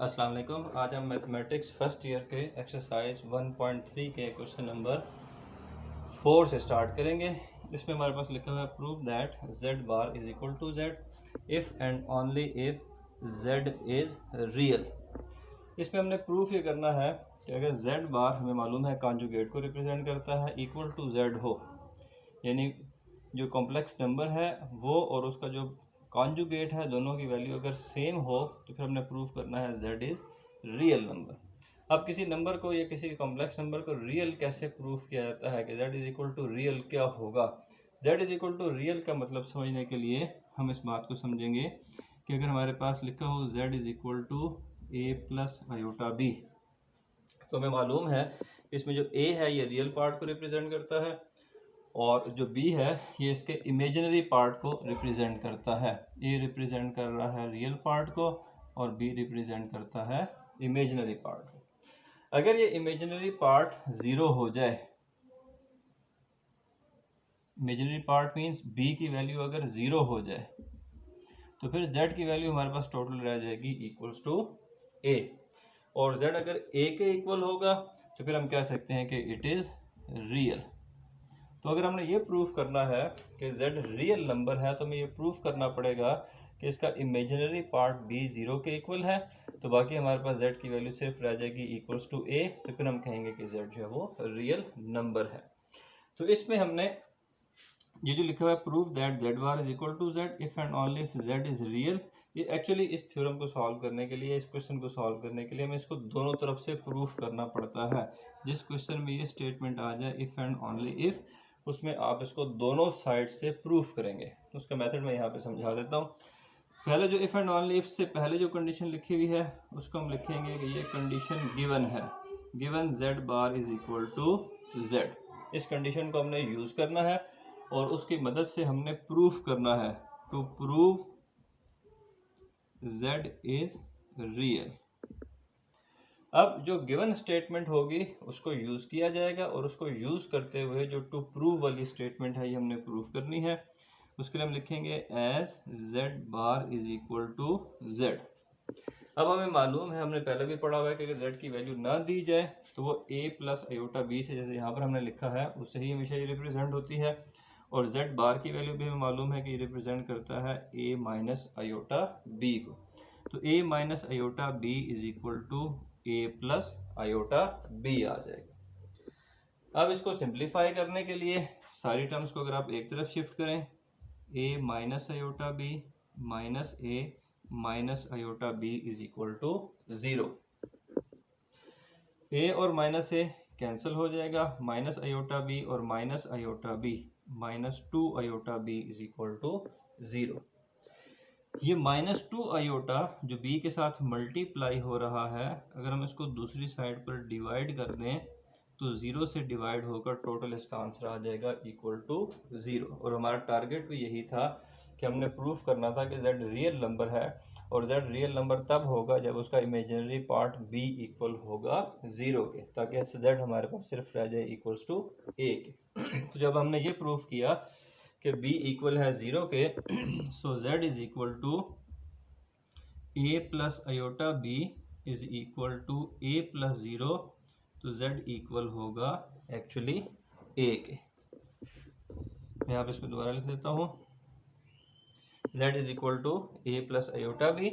अस्सलाम वालेकुम। आज हम मैथमेटिक्स फर्स्ट ईयर के एक्सरसाइज 1.3 के क्वेश्चन नंबर 4 से स्टार्ट करेंगे। इसमें हमारे पास लिखा हुआ है prove that z bar is equal to z if and only if z is real. इसमें हमने प्रूफ ये करना है कि अगर z बार हमें मालूम है कॉन्जुगेट को रिप्रेजेंट करता है इक्वल टू z हो, यानी जो कॉम्प्लेक्स नंबर है वो और उसका जो कॉन्जुगेट है दोनों की वैल्यू अगर सेम हो तो फिर हमने प्रूफ करना है z इज़ रियल नंबर। अब किसी नंबर को या किसी कॉम्प्लेक्स नंबर को रियल कैसे प्रूफ किया जाता है कि z is equal to real क्या होगा। z is equal to real का मतलब समझने के लिए हम इस बात को समझेंगे कि अगर हमारे पास लिखा हो z is equal to a plus iota B, तो हमें मालूम है इसमें जो a है ये रियल पार्ट को रिप्रेजेंट करता है और जो b है ये इसके इमेजिनरी पार्ट को रिप्रेजेंट करता है। a रिप्रेजेंट कर रहा है रियल पार्ट को और b रिप्रेजेंट करता है इमेजिनरी पार्ट को। अगर ये इमेजिनरी पार्ट ज़ीरो हो जाए, इमेजिनरी पार्ट मीन्स b की वैल्यू अगर ज़ीरो हो जाए तो फिर z की वैल्यू हमारे पास टोटल रह जाएगी इक्वल्स टू a, और z अगर a के इक्वल होगा तो फिर हम कह सकते हैं कि इट इज़ रियल। तो अगर हमने ये प्रूफ करना है कि z रियल नंबर है तो हमें ये प्रूफ करना पड़ेगा कि इसका इमेजिनरी पार्ट b ज़ीरो के इक्वल है, तो बाकी हमारे पास z की वैल्यू सिर्फ रह जाएगी इक्वल्स टू a, तो फिर हम कहेंगे कि z जो है वो रियल नंबर है। तो इसमें हमने ये जो लिखा हुआ है proof that z bar is equal to z if and only if z is real, ये एक्चुअली इस थ्योरम को सॉल्व करने के लिए, इस क्वेश्चन को सॉल्व करने के लिए हमें इसको दोनों तरफ से प्रूफ करना पड़ता है। जिस क्वेश्चन में ये स्टेटमेंट आ जाए इफ एंड ओनली इफ, उसमें आप इसको दोनों साइड से प्रूफ करेंगे। उसका मेथड मैं यहाँ पे समझा देता हूँ। पहले जो इफ एंड ओनली इफ से पहले जो कंडीशन लिखी हुई है उसको हम लिखेंगे कि ये कंडीशन गिवन है, given z bar is equal to z। इस कंडीशन को हमने यूज करना है और उसकी मदद से हमने प्रूफ करना है, to prove z is real. अब जो गिवन स्टेटमेंट होगी उसको यूज किया जाएगा और उसको यूज करते हुए जो टू प्रूव वाली स्टेटमेंट है ये हमने प्रूफ करनी है। उसके लिए हम लिखेंगे as z bar is equal to z। अब हमें मालूम है, हमने पहले भी पढ़ा हुआ है कि अगर z की वैल्यू ना दी जाए तो वो a प्लस आयोटा बी से, जैसे यहाँ पर हमने लिखा है उससे ही हमेशा ये रिप्रेजेंट होती है, और z बार की वैल्यू भी हमें मालूम है कि ये रिप्रेजेंट करता है a माइनस आयोटा b को। तो a minus iota b is equal to a plus iota b आ जाएगा। अब इसको सिंप्लीफाई करने के लिए सारी टर्म्स को अगर आप एक तरफ शिफ्ट करें, a minus iota b minus a minus iota b is equal to 0। a और माइनस a कैंसिल हो जाएगा, माइनस आयोटा b और minus iota b minus 2 iota b is equal to 0। ये माइनस 2 आयोटा जो b के साथ multiply हो रहा है, अगर हम इसको दूसरी साइड पर डिवाइड कर दें तो 0 से डिवाइड होकर टोटल इसका आंसर आ जाएगा इक्वल टू 0। और हमारा टारगेट भी यही था कि हमने प्रूफ करना था कि z रियल नंबर है, और z रियल नंबर तब होगा जब उसका इमेजिनरी पार्ट b इक्वल होगा 0 के, ताकि z हमारे पास सिर्फ रह जाए इक्वल्स टू a के। तो जब हमने ये प्रूफ किया कि b इक्वल है 0 के, so z is equal to a plus iota b is equal to a plus 0, तो z इक्वल होगा एक्चुअली a के। मैं यहाँ पे इसको दोबारा लिख देता हूँ, z is equal to a plus iota b।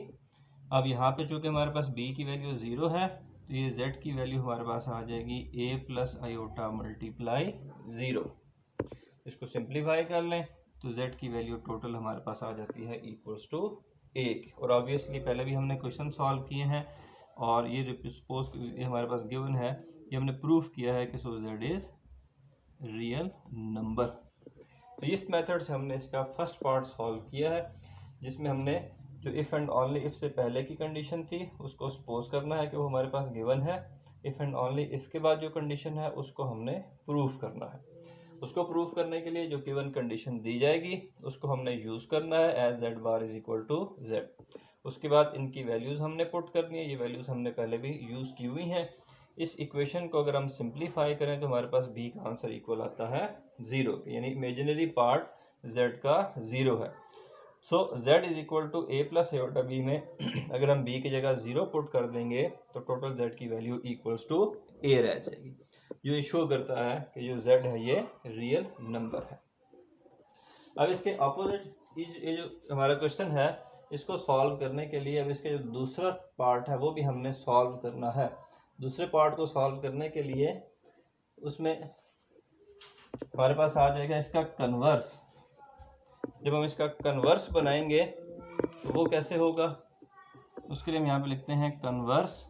अब यहाँ पे चूंकि हमारे पास b की वैल्यू 0 है तो ये z की वैल्यू हमारे पास आ जाएगी a प्लस आयोटा मल्टीप्लाई 0। इसको सिंप्लीफाई कर लें तो z की वैल्यू टोटल हमारे पास आ जाती है इक्वल्स टू a के। और ऑब्वियसली पहले भी हमने क्वेश्चन सॉल्व किए हैं और ये सपोज ये हमारे पास गिवन है, ये हमने प्रूफ किया है कि सो z इज रियल नंबर। तो इस मेथड से हमने इसका फर्स्ट पार्ट सॉल्व किया है, जिसमें हमने जो इफ़ एंड ओनली इफ़ से पहले की कंडीशन थी उसको सपोज करना है कि वो हमारे पास गिवन है। इफ़ एंड ओनली इफ़ के बाद जो कंडीशन है उसको हमने प्रूफ करना है। उसको प्रूफ करने के लिए जो गिवन कंडीशन दी जाएगी उसको हमने यूज़ करना है as z bar is equal to z। उसके बाद इनकी वैल्यूज़ हमने पुट करनी है, ये वैल्यूज़ हमने पहले भी यूज़ की हुई हैं। इस इक्वेशन को अगर हम सिंप्लीफाई करें तो हमारे पास b का आंसर इक्वल आता है 0 के, यानी इमेजिनरी पार्ट z का 0 है। So z is equal to a plus iota b में अगर हम b की जगह 0 पुट कर देंगे तो टोटल z की वैल्यू इक्वल्स टू a रह जाएगी, जो ये शो करता है कि जो z है ये रियल नंबर है। अब इसके अपोजिट ये जो हमारा क्वेश्चन है इसको सॉल्व करने के लिए अब इसके जो दूसरा पार्ट है वो भी हमने सॉल्व करना है। दूसरे पार्ट को सॉल्व करने के लिए उसमें हमारे पास आ जाएगा इसका कन्वर्स। जब हम इसका कन्वर्स बनाएंगे तो वो कैसे होगा, उसके लिए हम यहाँ पे लिखते हैं कन्वर्स।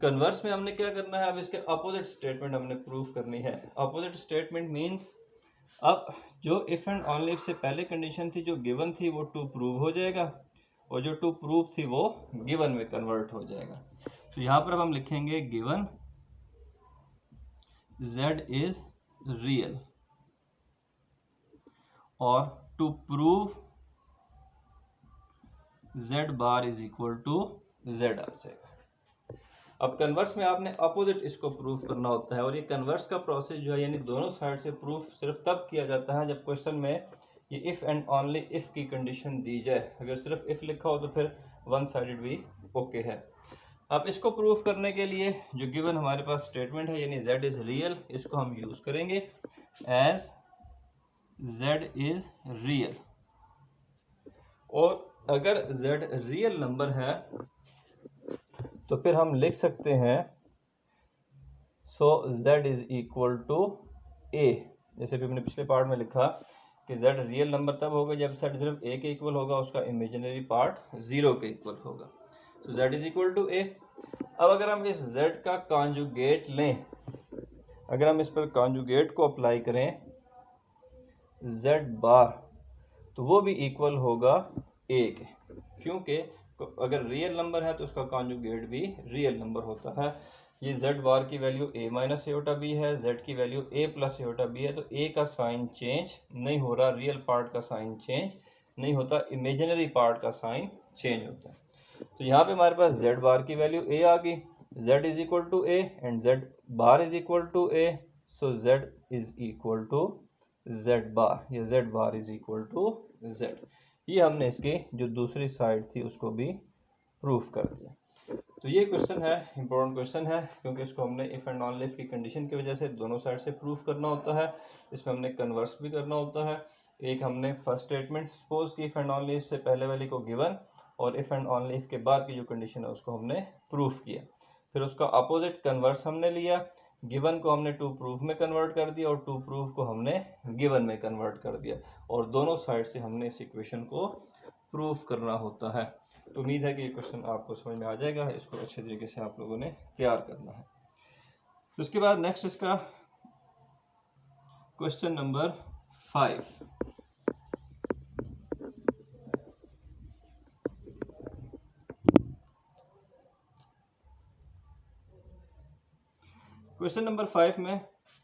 कन्वर्स में हमने क्या करना है, अब इसके अपोजिट स्टेटमेंट हमने प्रूफ करनी है। अपोजिट स्टेटमेंट मींस अब जो इफ एंड ओनली इफ से पहले कंडीशन थी जो गिवन थी वो टू प्रूव हो जाएगा और जो टू प्रूव थी वो गिवन में कन्वर्ट हो जाएगा। तो यहाँ पर अब हम लिखेंगे गिवन z इज रियल और to prove z bar is equal to z आ जाएगा। अब कन्वर्स में आपने अपोजिट इसको प्रूफ करना होता है और ये कन्वर्स का प्रोसेस जो है यानी दोनों साइड से प्रूफ सिर्फ तब किया जाता है जब क्वेश्चन में ये इफ एंड ओनली इफ की कंडीशन दी जाए। अगर सिर्फ इफ लिखा हो तो फिर वन साइडेड भी ओके है। अब इसको प्रूफ करने के लिए जो गिवन हमारे पास स्टेटमेंट है यानी z इज रियल, इसको हम यूज करेंगे एज z इज रियल। और अगर z रियल नंबर है तो फिर हम लिख सकते हैं so z is equal to a। जैसे भी हमने पिछले पार्ट में लिखा कि z रियल नंबर तब होगा जब z सिर्फ a के इक्वल होगा, उसका इमेजिनरी पार्ट 0 के इक्वल होगा। तो z is equal to a। अब अगर हम इस z का कॉन्जुगेट लें, अगर हम इस पर कॉन्जुगेट को अप्लाई करें z बार तो वो भी इक्वल होगा a के, क्योंकि अगर रियल नंबर है तो उसका कॉन्जुगेट भी रियल नंबर होता है। ये z बार की value a minus aorta b है, z की value a plus aorta b है, तो a का साइन चेंज नहीं हो रहा, रियल पार्ट का साइन चेंज नहीं होता, इमेजिनरी पार्ट का साइन चेंज होता है। तो यहाँ पे हमारे पास z बार की वैल्यू a आ गई, z is equal to a and z bar is equal to a, so z is equal to z bar, या z bar is equal to z। ये हमने इसकी जो दूसरी साइड थी उसको भी प्रूफ कर दिया। तो ये क्वेश्चन है, इंपॉर्टेंट क्वेश्चन है, क्योंकि इसको हमने इफ एंड ओनली इफ की कंडीशन की वजह से दोनों साइड से प्रूफ करना होता है। इसमें हमने कन्वर्स भी करना होता है। एक हमने फर्स्ट स्टेटमेंट सपोज की इफ एंड ओनली इफ से पहले वाली को गिवन और इफ एंड ओनली इफ के बाद की जो कंडीशन है उसको हमने प्रूफ किया। फिर उसका अपोजिट कन्वर्स हमने लिया, गिवन को हमने टू प्रूफ में कन्वर्ट कर दिया और टू प्रूफ को हमने गिवन में कन्वर्ट कर दिया, और दोनों साइड से हमने इस इक्वेशन को प्रूफ करना होता है। तो उम्मीद है कि ये क्वेश्चन आपको समझ में आ जाएगा, इसको अच्छे तरीके से आप लोगों ने तैयार करना है। तो उसके बाद नेक्स्ट इसका क्वेश्चन नंबर 5। क्वेश्चन नंबर 5 में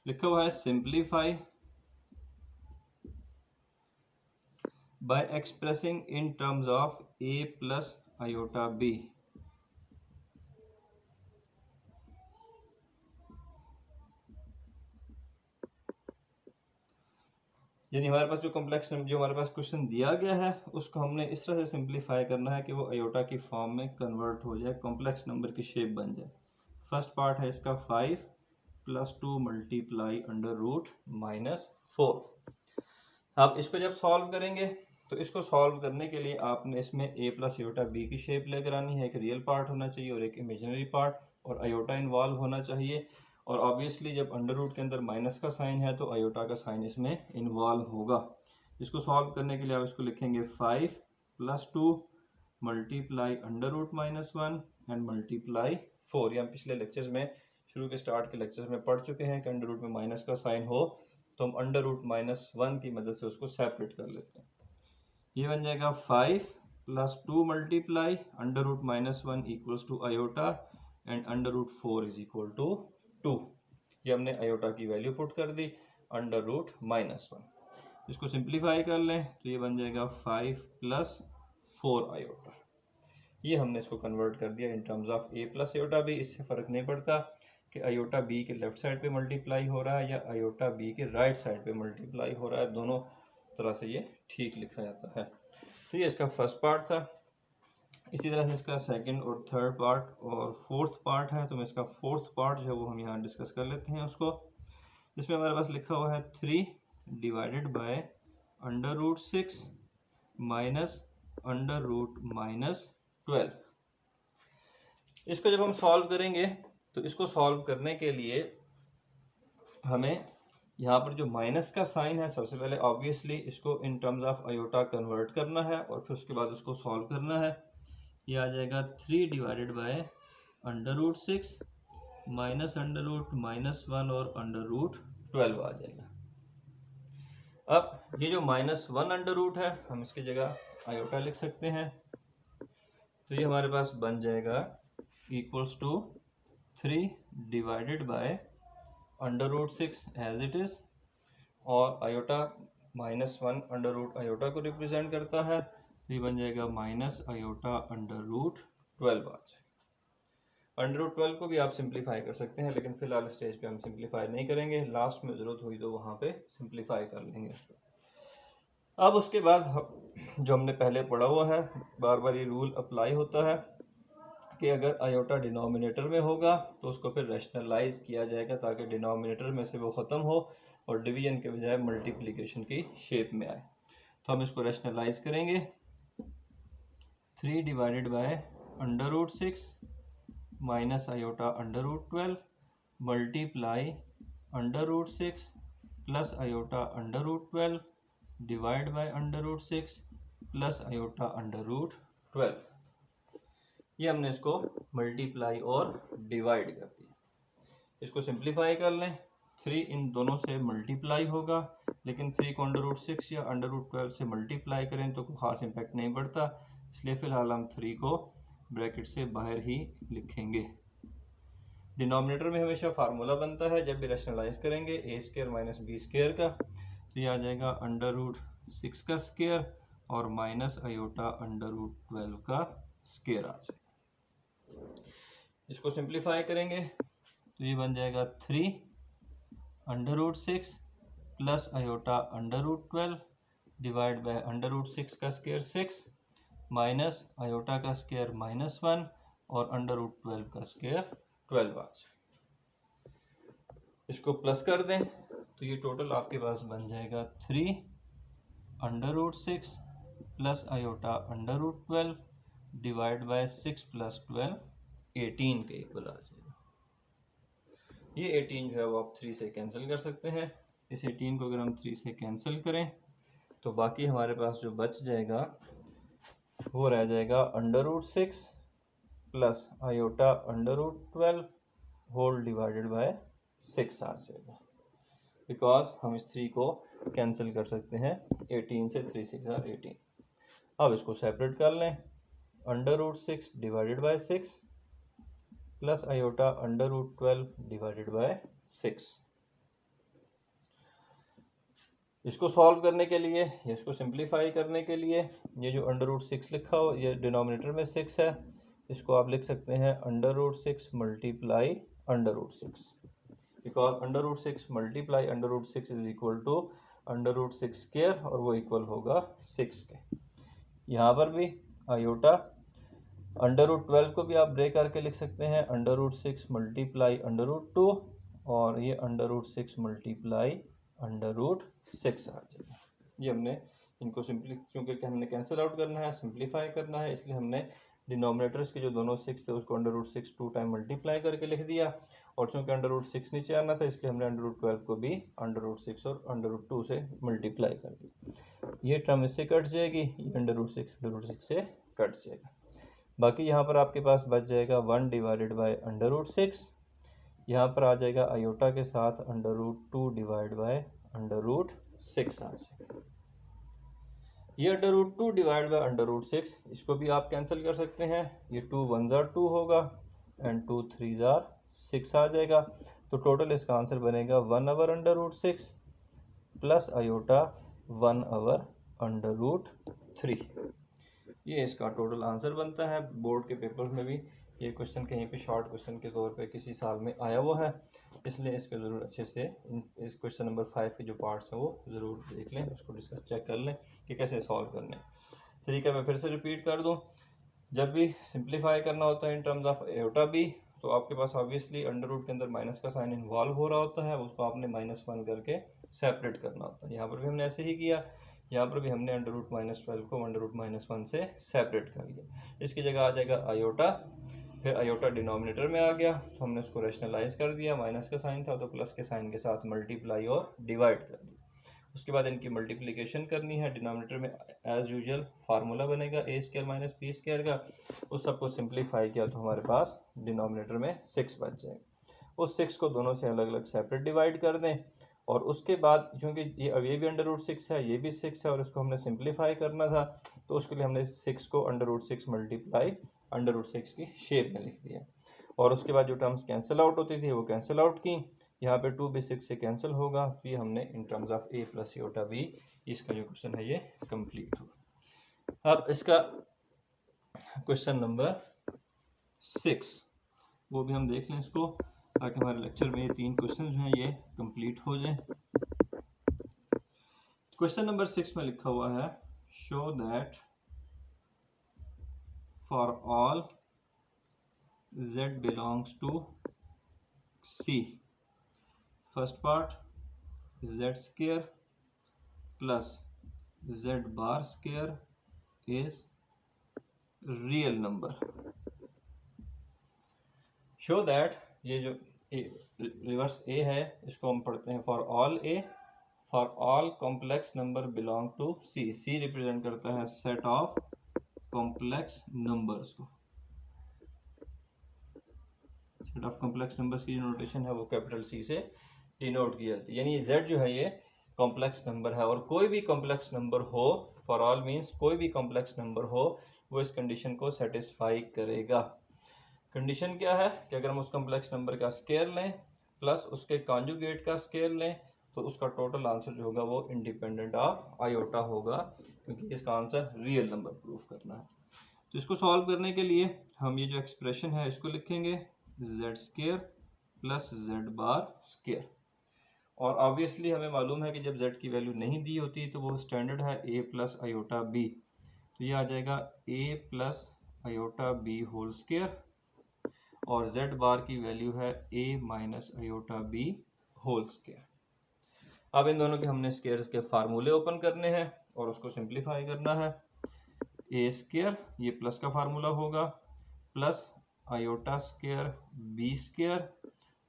लिखा हुआ है simplify bye expressing in terms of a plus iota b। यानी हमारे पास जो कॉम्प्लेक्स जो हमारे पास क्वेश्चन दिया गया है उसको हमने इस तरह से सिंप्लीफाई करना है कि वो आयोटा की फॉर्म में कन्वर्ट हो जाए, कॉम्प्लेक्स नंबर की शेप बन जाए। फर्स्ट पार्ट है इसका 5 plus 2 multiply under root minus 4। अब इसको जब सॉल्व करेंगे तो इसको सॉल्व करने के लिए आपने इसमें a प्लस आयोटा b की शेप लेकर आनी है। एक रियल पार्ट होना चाहिए और एक इमेजिनरी पार्ट, और आयोटा इन्वॉल्व होना चाहिए। और ऑब्वियसली जब अंडर रूट के अंदर माइनस का साइन है तो आयोटा का साइन इसमें इन्वॉल्व होगा। इसको सॉल्व करने के लिए आप इसको लिखेंगे 5 plus 2 multiply under root minus 1 and multiply 4। ये हम पिछले लेक्चर्स में शुरू के स्टार्ट के लेक्चर्स में पढ़ चुके हैं कि अंडर रूट में माइनस का साइन हो तो हम अंडर रूट माइनस 1 की मदद से उसको सेपरेट कर लेते हैं। ये बन जाएगा 5 plus 2 multiply under root minus 1 equals to iota and under root 4 is equal to 2। ये हमने आयोटा की वैल्यू पुट कर दी अंडर रूट माइनस 1। इसको सिंप्लीफाई कर लें तो ये बन जाएगा 5 प्लस 4 आयोटा। ये हमने इसको कन्वर्ट कर दिया इन terms of a plus iota भी। इससे फ़र्क नहीं पड़ता कि आयोटा बी के लेफ्ट साइड पे मल्टीप्लाई हो रहा है या आयोटा बी के राइट साइड पे मल्टीप्लाई हो रहा है, दोनों तरह से ये ठीक लिखा जाता है। तो ये इसका फर्स्ट पार्ट था। इसी तरह से इसका सेकंड और थर्ड पार्ट और फोर्थ पार्ट है, तो मैं इसका फोर्थ पार्ट जो है वो हम यहाँ डिस्कस कर लेते हैं उसको। इसमें हमारे पास लिखा हुआ है 3 डिवाइडेड बाय √6 माइनस √12। इसको जब हम सॉल्व करेंगे तो इसको सॉल्व करने के लिए हमें यहाँ पर जो माइनस का साइन है, सबसे पहले ऑब्वियसली इसको इन टर्म्स ऑफ आयोटा कन्वर्ट करना है और फिर उसके बाद उसको सॉल्व करना है। ये आ जाएगा 3 डिवाइडेड बाय √6 माइनस √-1 और √12 आ जाएगा। अब ये जो -1 है, हम इसकी जगह आयोटा लिख सकते हैं। तो ये हमारे पास बन जाएगा equals to 3 divided by √6 as it is, और आयोटा -1 अंडर रूट आयोटा को रिप्रेजेंट करता है, तो ये बन जाएगा माइनस आयोटा √12 आ जाएगा। √12 को भी आप सिंप्लीफाई कर सकते हैं, लेकिन फिलहाल स्टेज पे हम सिंप्लीफाई नहीं करेंगे, लास्ट में ज़रूरत हुई तो वहाँ पे सिंप्लीफाई कर लेंगे उसको। अब उसके बाद जो हमने पहले पढ़ा हुआ है, बार बार ये रूल अप्लाई होता है कि अगर आयोटा डिनोमिनेटर में होगा तो उसको फिर रैशनलाइज किया जाएगा ताकि डिनोमिनेटर में से वो ख़त्म हो और डिवीजन के बजाय मल्टीप्लिकेशन की शेप में आए। तो हम इसको रैशनलाइज करेंगे। 3 divided by √6 minus iota √12 multiply √6 plus iota √12 divide by √6 plus iota √12। ये हमने इसको मल्टीप्लाई और डिवाइड कर दिया। इसको सिंप्लीफाई कर लें। 3 इन दोनों से मल्टीप्लाई होगा, लेकिन 3 को √6 या √12 से मल्टीप्लाई करें तो कोई ख़ास इम्पैक्ट नहीं पड़ता, इसलिए फ़िलहाल हम 3 को ब्रैकेट से बाहर ही लिखेंगे। डिनोमिनेटर में हमेशा फार्मूला बनता है जब भी रैशनलाइज करेंगे a² माइनस b² का, तो ये आ जाएगा √6 का स्क्वायर और माइनस आयोटा √12 का स्क्वायर आ जाएगा। इसको सिंप्लीफाई करेंगे तो ये बन जाएगा 3 √6 प्लस आयोटा √12 डिवाइड बाय √6 का स्क्वायर 6 माइनस आयोटा का स्क्वायर -1 और √12 का स्क्वायर 12 आ जाएगा। इसको प्लस कर दें तो ये टोटल आपके पास बन जाएगा 3 √6 plus iota √12 divide by 6 plus 12 18 के इक्वल आ जाएगा। ये 18 जो है वो आप 3 से कैंसिल कर सकते हैं। इस 18 को अगर हम 3 से कैंसिल करें तो बाकी हमारे पास जो बच जाएगा वो रह जाएगा √6 plus iota √12 whole divided by 6 आ जाएगा, बिकॉज हम इस 3 को कैंसिल कर सकते हैं। 18 से 3 6 are 18। अब इसको सेपरेट कर लें। √6 divided by 6 plus iota √12 divided by 6। इसको सॉल्व करने के लिए, इसको सिंप्लीफाई करने के लिए, ये जो √6 लिखा हो, ये डिनोमिनेटर में 6 है, इसको आप लिख सकते हैं √6 multiply √6, because √6 multiply √6 is equal to √6 square और वो इक्वल होगा 6 के। यहाँ पर भी आयोटा √12 को भी आप ब्रेक करके लिख सकते हैं √6 मल्टीप्लाई √2 और ये √6 मल्टीप्लाई √6 आ जाएगा। ये हमने इनको क्योंकि हमने कैंसिल आउट करना है, सिंप्लीफाई करना है, इसलिए हमने डिनोमिनेटर्स के जो दोनों 6 थे उसको √6 2 टाइम मल्टीप्लाई करके लिख दिया, और चूँकि √6 नीचे आना था इसलिए हमने √12 को भी √6 और √2 से मल्टीप्लाई कर दिया। ये टर्म इससे कट जाएगी, ये √6 से कट जाएगा। बाकी यहाँ पर आपके पास बच जाएगा 1 डिवाइडेड बाय √6, यहाँ पर आ जाएगा आयोटा के साथ √2 डिवाइड बाय √6 आ जाएगा। ये √2 डिवाइड बाय √6, इसको भी आप कैंसिल कर सकते हैं। ये 2 1 2 होगा एंड 2 3 6 आ जाएगा। तो टोटल इसका आंसर बनेगा 1 ओवर √6 प्लस आयोटा 1 ओवर √3। ये इसका टोटल आंसर बनता है। बोर्ड के पेपर में भी ये क्वेश्चन कहीं पे शॉर्ट क्वेश्चन के तौर पे किसी साल में आया हुआ है, इसलिए इसके ज़रूर अच्छे से इस क्वेश्चन नंबर 5 के जो पार्ट्स हैं वो ज़रूर देख लें, उसको डिस्कस चेक कर लें कि कैसे सॉल्व करने। तरीका मैं फिर से रिपीट कर दूँ। जब भी सिंप्लीफाई करना होता है in terms of iota B, तो आपके पास ऑब्वियसली अंडर रूट के अंदर माइनस का साइन इन्वॉल्व हो रहा होता है, उसको आपने -1 करके सेपरेट करना होता है। यहाँ पर भी हमने ऐसे ही किया, यहाँ पर भी हमने अंडर रूट -12 को अंडर रूट -1 से सेपरेट कर लिया। इसकी जगह आ जाएगा आयोटा, फिर आयोटा डिनोमिनेटर में आ गया तो हमने उसको रैशनलाइज कर दिया, माइनस का साइन था तो प्लस के साइन के साथ मल्टीप्लाई और डिवाइड कर दिया। उसके बाद इनकी मल्टीप्लिकेशन करनी है, डिनोमिनेटर में एज यूजुअल फार्मूला बनेगा ए स्क्वायर माइनस बी स्क्वायर का, उस सबको सिंप्लीफाई किया तो हमारे पास डिनोमिनेटर में 6 बच जाएगा। उस 6 को दोनों से अलग अलग सेपरेट डिवाइड कर दें, और उसके बाद क्योंकि ये भी अंडर रूट 6 है, ये भी 6 है, और इसको हमने सिंप्लीफाई करना था, तो उसके लिए हमने 6 को under root 6 multiply under root 6 की शेप में लिख दिया। और उसके बाद जो टर्म्स कैंसिल आउट होती थी वो कैंसिल आउट की, यहाँ पे 2 भी 6 से कैंसिल होगा, तो ये हमने इन terms of a plus iota b, इसका जो क्वेश्चन है ये कंप्लीट होगा। अब इसका क्वेश्चन नंबर 6 वो भी हम देख लें इसको, ताकि हमारे लेक्चर में ये 3 क्वेश्चन जो हैं ये कंप्लीट हो जाएं। क्वेश्चन नंबर 6 में लिखा हुआ है, show that for all z belongs to C, first part z square plus z bar square is real number. Show that, ये जो रिवर्स ए है इसको हम पढ़ते हैं for all A, for all complex number belong to C. C represent करता है set of complex numbers को। सेट ऑफ कॉम्प्लेक्स नंबर्स की जो नोटेशन है वो कैपिटल सी से डिनोट की जाती है, यानी z जो है ये कॉम्प्लेक्स नंबर है, और कोई भी कॉम्प्लेक्स नंबर हो, फॉर ऑल मीन्स कोई भी कॉम्प्लेक्स नंबर हो, वो इस कंडीशन को सेटिस्फाई करेगा। कंडीशन क्या है कि अगर हम उस कॉम्प्लेक्स नंबर का स्क्वायर लें प्लस उसके कॉन्जुगेट का स्क्वायर लें, तो उसका टोटल आंसर जो होगा वो इंडिपेंडेंट ऑफ आयोटा होगा, क्योंकि इसका आंसर रियल नंबर प्रूफ करना है। तो इसको सॉल्व करने के लिए हम ये जो एक्सप्रेशन है इसको लिखेंगे z square plus z bar square, और ऑब्वियसली हमें मालूम है कि जब z की वैल्यू नहीं दी होती तो वो स्टैंडर्ड है a प्लस आयोटा b, तो ये आ जाएगा a plus iota b whole square, और z बार की वैल्यू है a minus iota b whole square. अब इन दोनों के हमने स्क्वायर्स के फार्मूले ओपन करने हैं और उसको सिंप्लीफाई करना है। a स्क्वायर ये प्लस का फार्मूला होगा, plus iota square b square,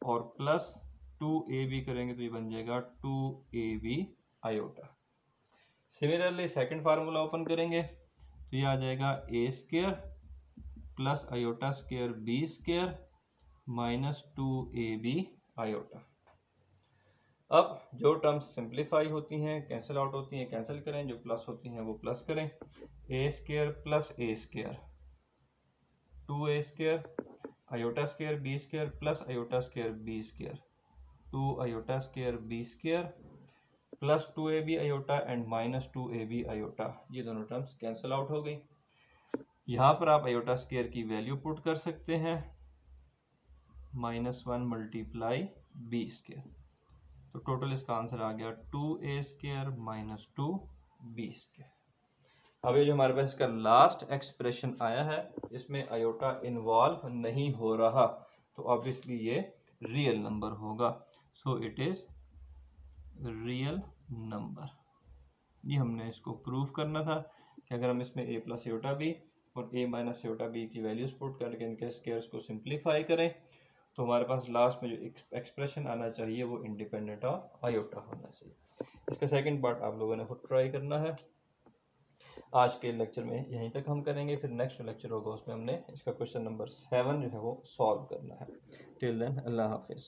और प्लस 2ab करेंगे तो ये बन जाएगा 2ab iota. Similarly second formula open करेंगे तो ये आ जाएगा a square plus iota square b square minus 2ab iota. अब जो टर्म्स सिंप्लीफाई होती हैं कैंसिल आउट होती हैं कैंसिल करें, जो प्लस होती हैं वो प्लस करें। a square plus a square 2a square iota square b square plus iota square b square 2 iota square b square plus 2ab iota and minus 2ab iota, ये दोनों टर्म्स कैंसिल आउट हो गई। यहाँ पर आप iota square की value put कर सकते हैं, -1 मल्टीप्लाई b स्क्वायर, तो टोटल इसका आंसर आ गया 2a square minus 2b square. अब ये जो हमारे पास इसका लास्ट एक्सप्रेशन आया है इसमें आयोटा इन्वॉल्व नहीं हो रहा, तो ऑब्वियसली ये रियल नंबर होगा, so it is real number. ये हमने इसको प्रूव करना था कि अगर हम इसमें a प्लस आयोटा बी और a माइनस आयोटा बी की वैल्यूज पुट करके इनके स्क्वायर्स को सिंप्लीफाई करें, तो हमारे पास लास्ट में जो एक्सप्रेशन आना चाहिए वो इंडिपेंडेंट ऑफ आयोटा होना चाहिए। इसका सेकंड पार्ट आप लोगों ने खुद ट्राई करना है। आज के लेक्चर में यहीं तक हम करेंगे, फिर नेक्स्ट लेक्चर होगा उसमें हमने इसका क्वेश्चन नंबर 7 जो है वो सॉल्व करना है। टिल देन अल्लाह हाफिज़।